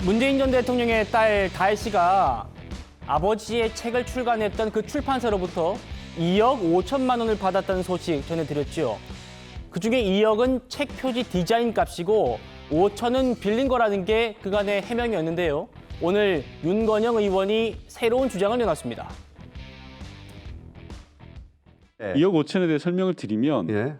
문재인 전 대통령의 딸 다혜 씨가 아버지의 책을 출간했던 그 출판사로부터 2억 5천만 원을 받았다는 소식 전해드렸죠. 그중에 2억은 책 표지 디자인 값이고 5천은 빌린 거라는 게 그간의 해명이었는데요. 오늘 윤건영 의원이 새로운 주장을 내놨습니다. 2억 5천에 대해 설명을 드리면 예.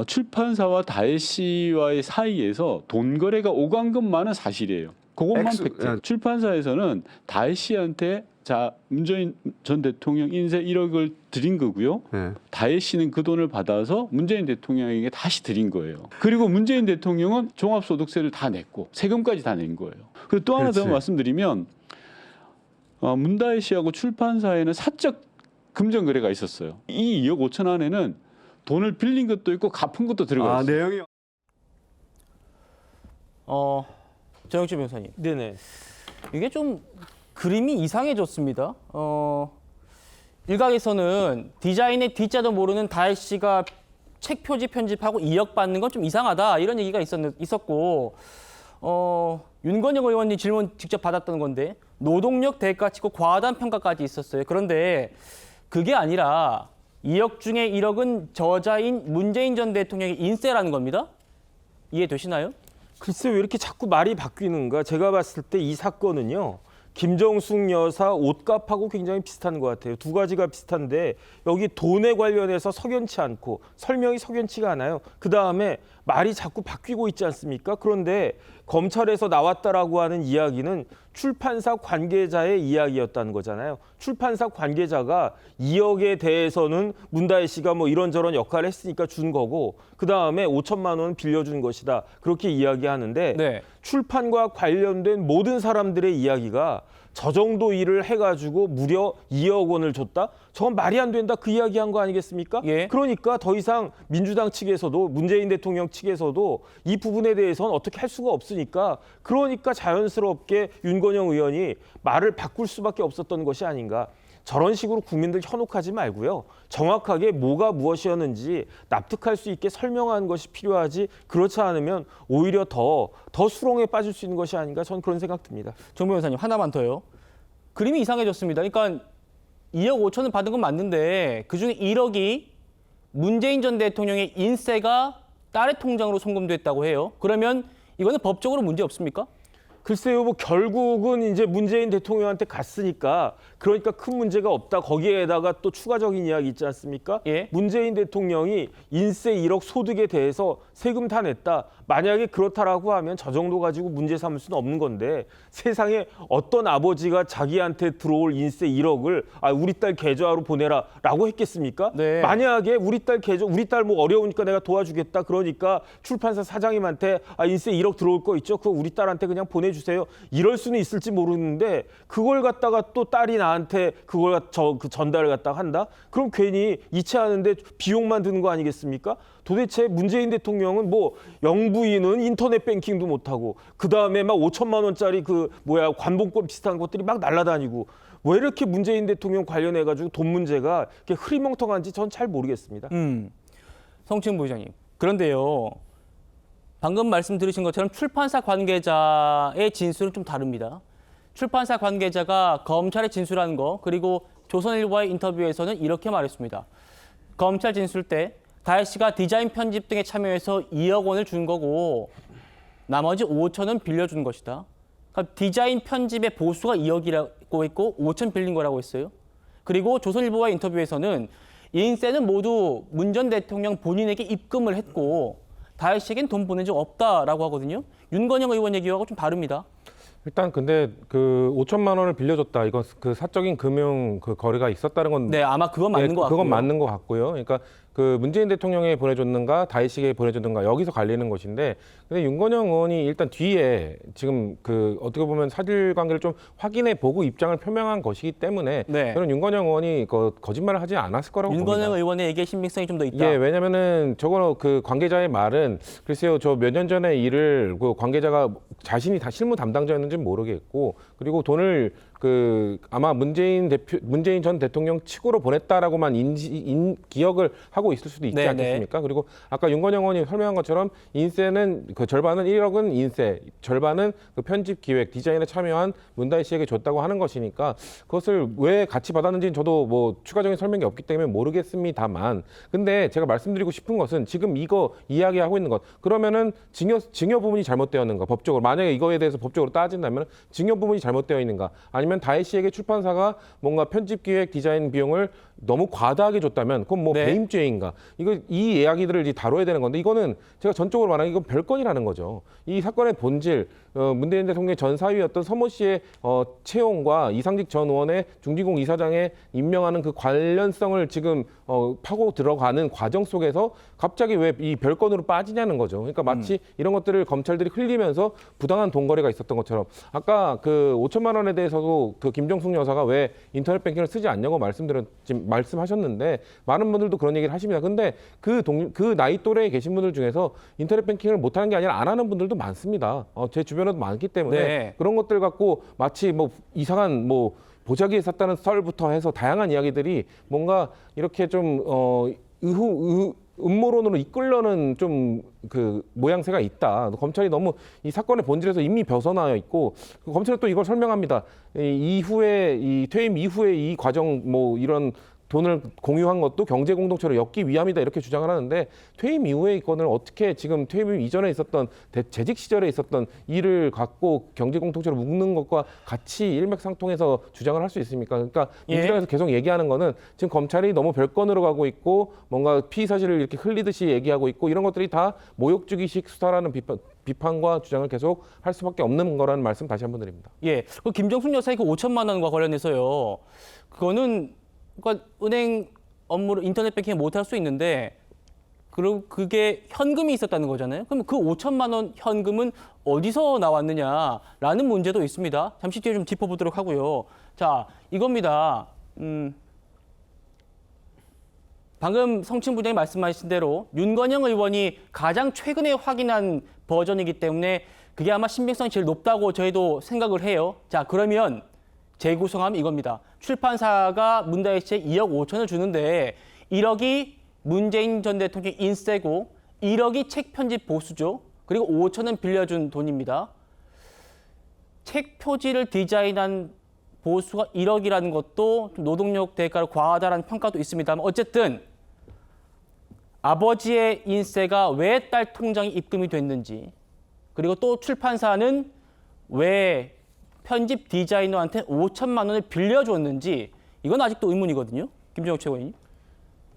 출판사와 다혜 씨와의 사이에서 돈 거래가 오간 것만은 사실이에요. 그것만 팩트. 예. 출판사에서는 다혜 씨한테 자 문재인 전 대통령 인쇄 1억을 드린 거고요. 예. 다혜 씨는 그 돈을 받아서 문재인 대통령에게 다시 드린 거예요. 그리고 문재인 대통령은 종합소득세를 다 냈고 세금까지 다 낸 거예요. 그리고 또 하나 더 그렇지. 말씀드리면 문다혜 씨하고 출판사에는 사적 금전 거래가 있었어요. 이 2억 5천 안에는 돈을 빌린 것도 있고 갚은 것도 들어가 있어요. 내용이 정영주 변호사님. 네네. 이게 좀 그림이 이상해졌습니다. 일각에서는 디자인의 D자도 모르는 다혜 씨가 책 표지 편집하고 2억 받는 건 좀 이상하다 이런 얘기가 있었고 윤건영 의원님 질문 직접 받았던 건데 노동력 대가 치고 과하다는 평가까지 있었어요. 그런데 그게 아니라 2억 중에 1억은 저자인 문재인 전 대통령의 인세라는 겁니다. 이해되시나요? 글쎄 왜 이렇게 자꾸 말이 바뀌는가? 제가 봤을 때 이 사건은요. 김정숙 여사 옷값하고 굉장히 비슷한 것 같아요. 두 가지가 비슷한데 여기 돈에 관련해서 석연치 않고 설명이 석연치가 않아요. 그다음에 말이 자꾸 바뀌고 있지 않습니까? 그런데 검찰에서 나왔다라고 하는 이야기는 출판사 관계자의 이야기였다는 거잖아요. 출판사 관계자가 2억에 대해서는 문다혜 씨가 뭐 이런저런 역할을 했으니까 준 거고 그다음에 5천만 원 빌려준 것이다. 그렇게 이야기하는데 네. 출판과 관련된 모든 사람들의 이야기가 저 정도 일을 해가지고 무려 2억 원을 줬다? 저건 말이 안 된다 그 이야기한 거 아니겠습니까? 예. 그러니까 더 이상 민주당 측에서도 문재인 대통령 측에서도 이 부분에 대해서는 어떻게 할 수가 없으니까 그러니까 자연스럽게 윤건영 의원이 말을 바꿀 수밖에 없었던 것이 아닌가. 저런 식으로 국민들 현혹하지 말고요. 정확하게 뭐가 무엇이었는지 납득할 수 있게 설명하는 것이 필요하지 그렇지 않으면 오히려 더 수렁에 빠질 수 있는 것이 아닌가 저는 그런 생각 듭니다. 정 변호사님 하나만 더요. 그림이 이상해졌습니다. 그러니까 2억 5천을 받은 건 맞는데 그중에 1억이 문재인 전 대통령의 인세가 딸의 통장으로 송금됐다고 해요. 그러면 이거는 법적으로 문제 없습니까? 글쎄요, 뭐 결국은 이제 문재인 대통령한테 갔으니까 그러니까 큰 문제가 없다. 거기에다가 또 추가적인 이야기 있지 않습니까? 예. 문재인 대통령이 인세 1억 소득에 대해서 세금 다 냈다. 만약에 그렇다라고 하면 저 정도 가지고 문제 삼을 수는 없는 건데 세상에 어떤 아버지가 자기한테 들어올 인세 1억을 우리 딸 계좌로 보내라라고 했겠습니까? 네. 만약에 우리 딸 계좌, 우리 딸 뭐 어려우니까 내가 도와주겠다. 그러니까 출판사 사장님한테 인세 1억 들어올 거 있죠? 그거 우리 딸한테 그냥 보내주세요. 이럴 수는 있을지 모르는데 그걸 갖다가 또 딸이 나한테 그걸 그 전달을 갖다가 한다? 그럼 괜히 이체하는데 비용만 드는 거 아니겠습니까? 도대체 문재인 대통령은 뭐 영부인은 인터넷 뱅킹도 못하고 그 다음에 막 5천만 원짜리 관봉권 비슷한 것들이 막 날아다니고 왜 이렇게 문재인 대통령 관련해가지고 돈 문제가 이렇게 흐리멍텅한지 전 잘 모르겠습니다. 성층 부의장님. 그런데요. 방금 말씀 들으신 것처럼 출판사 관계자의 진술은 좀 다릅니다. 출판사 관계자가 검찰에 진술한 거 그리고 조선일보와의 인터뷰에서는 이렇게 말했습니다. 검찰 진술 때 다혜 씨가 디자인 편집 등에 참여해서 2억 원을 준 거고 나머지 5천은 빌려준 것이다. 그러니까 디자인 편집의 보수가 2억이라고 했고 5천 빌린 거라고 했어요. 그리고 조선일보와의 인터뷰에서는 인세는 모두 문 전 대통령 본인에게 입금을 했고 다혜 씨에겐 돈 보낸 적 없다라고 하거든요. 윤건영 의원 얘기하고 좀 다릅니다. 일단 근데 그 5천만 원을 빌려줬다. 이건 그 사적인 금융 그 거래가 있었다는 건 네, 아마 그건 맞는 것 같고요. 그건 맞는 것 같고요. 그러니까 그 문재인 대통령에 보내줬는가 다혜 씨에게 보내줬는가 여기서 갈리는 것인데 근데 윤건영 의원이 일단 뒤에 지금 그 어떻게 보면 사실관계를 좀 확인해 보고 입장을 표명한 것이기 때문에 네. 저는 윤건영 의원이 거짓말을 하지 않았을 거라고 봅니다. 윤건영 의원의 얘기에 신빙성이 좀 더 있다. 예, 왜냐면은 저거 그 관계자의 말은 글쎄요, 저 몇 년 전에 일을 그 관계자가 자신이 다 실무 담당자였는지 모르겠고 그리고 돈을 아마 문재인 전 대통령 측으로 보냈다라고만 기억을 하고 있을 수도 있지 네, 않겠습니까? 그리고 아까 윤건영 의원이 설명한 것처럼 인세는 그 절반은 1억은 인세, 절반은 그 편집 기획 디자인에 참여한 문다희 씨에게 줬다고 하는 것이니까 그것을 왜 같이 받았는지는 저도 뭐 추가적인 설명이 없기 때문에 모르겠습니다만, 근데 제가 말씀드리고 싶은 것은 지금 이거 이야기하고 있는 것, 그러면은 증여 부분이 잘못되었는가, 법적으로 만약에 이거에 대해서 법적으로 따진다면 증여 부분이 잘못되어 있는가, 아니면 다혜 씨에게 출판사가 뭔가 편집 기획 디자인 비용을 너무 과다하게 줬다면 그건 뭐 네. 배임죄인가, 이 이야기들을 이제 다뤄야 되는 건데, 이거는 제가 전적으로 말하면 이건 별건이라는 거죠. 이 사건의 본질, 문재인 대통령의 전 사위였던 서모 씨의 채용과 이상직 전 의원의 중진공 이사장에 임명하는 그 관련성을 지금 파고 들어가는 과정 속에서 갑자기 왜 이 별건으로 빠지냐는 거죠. 그러니까 마치 이런 것들을 검찰들이 흘리면서 부당한 돈거래가 있었던 것처럼, 아까 그 5천만 원에 대해서도 그 김정숙 여사가 왜 인터넷 뱅킹을 쓰지 않냐고 말씀하셨는데, 많은 분들도 그런 얘기를 하십니다. 근데 그 나이 또래에 계신 분들 중에서 인터넷 뱅킹을 못하는 게 아니라 안 하는 분들도 많습니다. 제 주변에도 많기 때문에 네. 그런 것들 갖고 마치 뭐 이상한 뭐 보자기에 샀다는 썰부터 해서 다양한 이야기들이 뭔가 이렇게 좀 음모론으로 이끌려는 좀 그 모양새가 있다. 검찰이 너무 이 사건의 본질에서 이미 벗어나 있고, 검찰은 또 이걸 설명합니다. 이 퇴임 이후에 이 과정 뭐 이런 돈을 공유한 것도 경제 공동체로 엮기 위함이다, 이렇게 주장을 하는데, 퇴임 이후에 이 건을 어떻게 지금 퇴임 이전에 있었던 재직 시절에 있었던 일을 갖고 경제 공동체로 묶는 것과 같이 일맥상통해서 주장을 할 수 있습니까? 그러니까 민주당에서 계속 얘기하는 거는 지금 검찰이 너무 별건으로 가고 있고 뭔가 피의 사실을 이렇게 흘리듯이 얘기하고 있고, 이런 것들이 다 모욕주기식 수사라는 비판과 주장을 계속 할 수밖에 없는 거라는 말씀 다시 한번 드립니다. 예, 그 김정숙 여사의 그 5천만 원과 관련해서요. 그거는 그러니까 은행 업무를 인터넷 뱅킹 못할 수 있는데, 그럼 그게 현금이 있었다는 거잖아요. 그럼 그 5천만 원 현금은 어디서 나왔느냐라는 문제도 있습니다. 잠시 뒤에 좀 짚어보도록 하고요. 자, 이겁니다. 방금 성층 부장이 말씀하신 대로 윤건영 의원이 가장 최근에 확인한 버전이기 때문에 그게 아마 신빙성이 제일 높다고 저희도 생각을 해요. 자, 그러면 재구성하면 이겁니다. 출판사가 문다혜 씨에 2억 5천을 주는데 1억이 문재인 전 대통령 인세고 1억이 책 편집 보수죠. 그리고 5천은 빌려준 돈입니다. 책 표지를 디자인한 보수가 1억이라는 것도 좀 노동력 대가로 과하다는 평가도 있습니다만, 어쨌든 아버지의 인세가 왜 딸 통장에 입금이 됐는지, 그리고 또 출판사는 왜 편집 디자이너한테 5천만 원을 빌려줬는지, 이건 아직도 의문이거든요. 김정욱 최고위원님.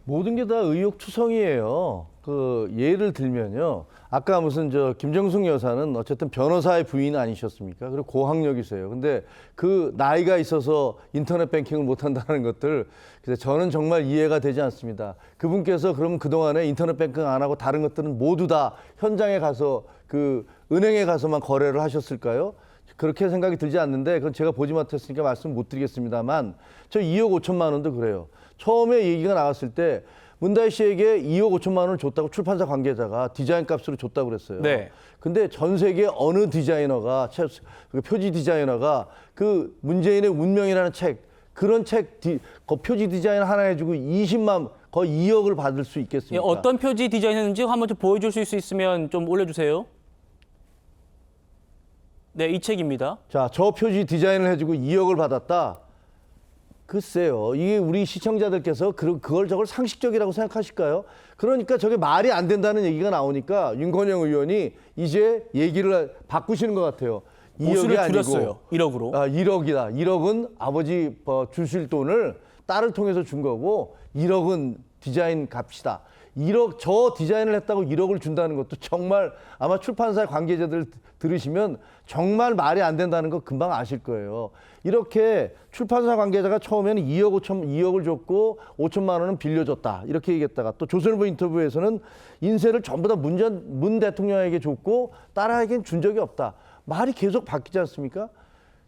모든 게 다 의혹투성이에요. 그 예를 들면요. 아까 무슨 김정숙 여사는 어쨌든 변호사의 부인 아니셨습니까? 그리고 고학력이세요. 근데 그 나이가 있어서 인터넷 뱅킹을 못 한다는 것들, 그래서 저는 정말 이해가 되지 않습니다. 그분께서 그럼 그동안에 인터넷 뱅킹 안 하고 다른 것들은 모두 다 현장에 가서 그 은행에 가서만 거래를 하셨을까요? 그렇게 생각이 들지 않는데, 그건 제가 보지 못했으니까 말씀 못 드리겠습니다만, 저 2억 5천만 원도 그래요. 처음에 얘기가 나왔을 때 문다혜 씨에게 2억 5천만 원을 줬다고 출판사 관계자가 디자인 값으로 줬다고 그랬어요. 네. 근데 전 세계 어느 디자이너가, 표지 디자이너가 그 문재인의 운명이라는 책, 그런 그 표지 디자인 하나 해주고 20만, 거의 2억을 받을 수 예, 있겠습니까? 어떤 표지 디자인했는지 한번 좀 보여줄 수 있으면 좀 올려주세요. 네, 이 책입니다. 자, 저 표지 디자인을 해주고 2억을 받았다. 글쎄요, 이게 우리 시청자들께서 그걸 저걸 상식적이라고 생각하실까요? 그러니까 저게 말이 안 된다는 얘기가 나오니까 윤건영 의원이 이제 얘기를 바꾸시는 것 같아요. 2억이 보수를 아니고 줄였어요. 1억으로. 1억이다. 1억은 아버지 주실 돈을 딸을 통해서 준 거고 1억은 디자인 값이다. 1억, 저 디자인을 했다고 1억을 준다는 것도 정말 아마 출판사 관계자들 들으시면 정말 말이 안 된다는 거 금방 아실 거예요. 이렇게 출판사 관계자가 처음에는 2억을 줬고 5천만 원은 빌려줬다, 이렇게 얘기했다가 또 조선일보 인터뷰에서는 인세를 전부 다 문 대통령에게 줬고 딸에게는 준 적이 없다. 말이 계속 바뀌지 않습니까?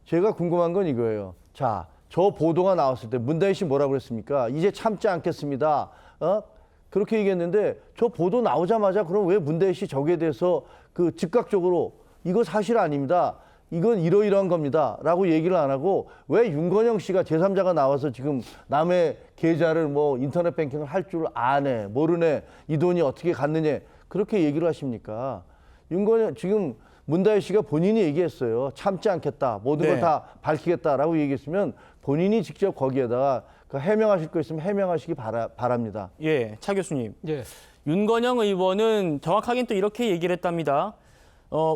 제가 궁금한 건 이거예요. 자, 저 보도가 나왔을 때 문다혜 씨 뭐라고 그랬습니까? 이제 참지 않겠습니다. 그렇게 얘기했는데 저 보도 나오자마자 그럼 왜 문다혜 씨 저기에 대해서 그 즉각적으로 이거 사실 아닙니다. 이건 이러이러한 겁니다라고 얘기를 안 하고 왜 윤건영 씨가 제3자가 나와서 지금 남의 계좌를 뭐 인터넷 뱅킹을 할 줄 아네, 모르네, 이 돈이 어떻게 갔느냐 그렇게 얘기를 하십니까? 윤건영 지금 문다혜 씨가 본인이 얘기했어요. 참지 않겠다, 모든 걸 네. 다 밝히겠다라고 얘기했으면 본인이 직접 거기에다가 그 해명하실 거 있으면 해명하시기 바랍니다. 예, 차 교수님. 예. 윤건영 의원은 정확하게는 또 이렇게 얘기를 했답니다.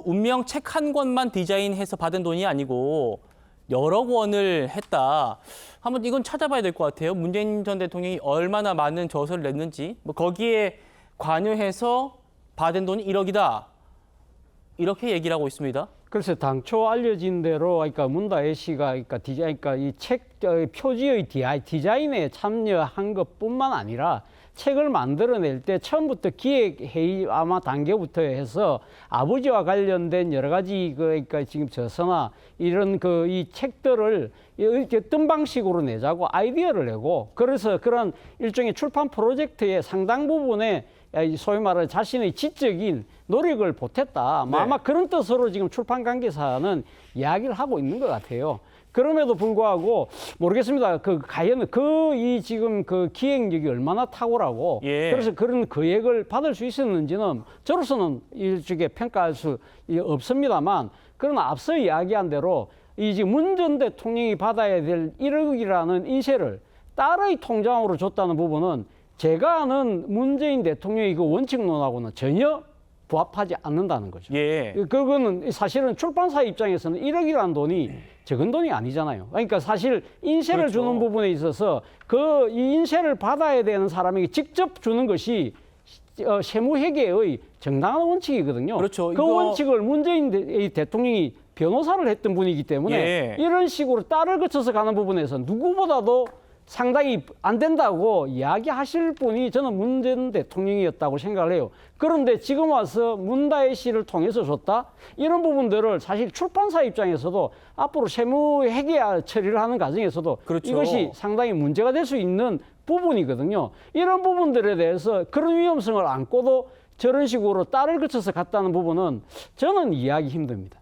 운명 책 한 권만 디자인해서 받은 돈이 아니고 여러 권을 했다. 한번 이건 찾아봐야 될 것 같아요. 문재인 전 대통령이 얼마나 많은 저서를 냈는지, 뭐 거기에 관여해서 받은 돈이 1억이다. 이렇게 얘기를 하고 있습니다. 그래서 당초 알려진 대로 그러니까 문다혜 씨가 그러니까 이 책 표지의 디자인에 참여한 것뿐만 아니라 책을 만들어낼 때 처음부터 기획 회의 아마 단계부터 해서 아버지와 관련된 여러 가지 그러니까 지금 저서나 이런 이 책들을 어떤 방식으로 내자고 아이디어를 내고 그래서 그런 일종의 출판 프로젝트의 상당 부분에 소위 말하는 자신의 지적인 노력을 보탰다. 네. 아마 그런 뜻으로 지금 출판 관계사는 이야기를 하고 있는 것 같아요. 그럼에도 불구하고 모르겠습니다. 과연 이 지금 기획력이 얼마나 탁월하고 예. 그래서 그런 계획을 받을 수 있었는지는 저로서는 일종의 평가할 수 없습니다만 그러나 앞서 이야기한 대로 이 지금 문 전 대통령이 받아야 될 1억이라는 인세를 딸의 통장으로 줬다는 부분은 제가 아는 문재인 대통령의 그 원칙론하고는 전혀 부합하지 않는다는 거죠. 예. 그거는 사실은 출판사 입장에서는 1억이라는 돈이 적은 돈이 아니잖아요. 그러니까 사실 인세를 그렇죠. 주는 부분에 있어서 이 인세를 받아야 되는 사람에게 직접 주는 것이 세무회계의 정당한 원칙이거든요. 그렇죠. 그 이거- 원칙을 문재인 대통령이 변호사를 했던 분이기 때문에 예. 이런 식으로 딸을 거쳐서 가는 부분에서 누구보다도 상당히 안 된다고 이야기하실 분이 저는 문 전 대통령이었다고 생각을 해요. 그런데 지금 와서 문다혜 씨를 통해서 줬다? 이런 부분들을 사실 출판사 입장에서도 앞으로 세무회계 처리를 하는 과정에서도 그렇죠. 이것이 상당히 문제가 될 수 있는 부분이거든요. 이런 부분들에 대해서 그런 위험성을 안고도 저런 식으로 딸을 거쳐서 갔다는 부분은 저는 이해하기 힘듭니다.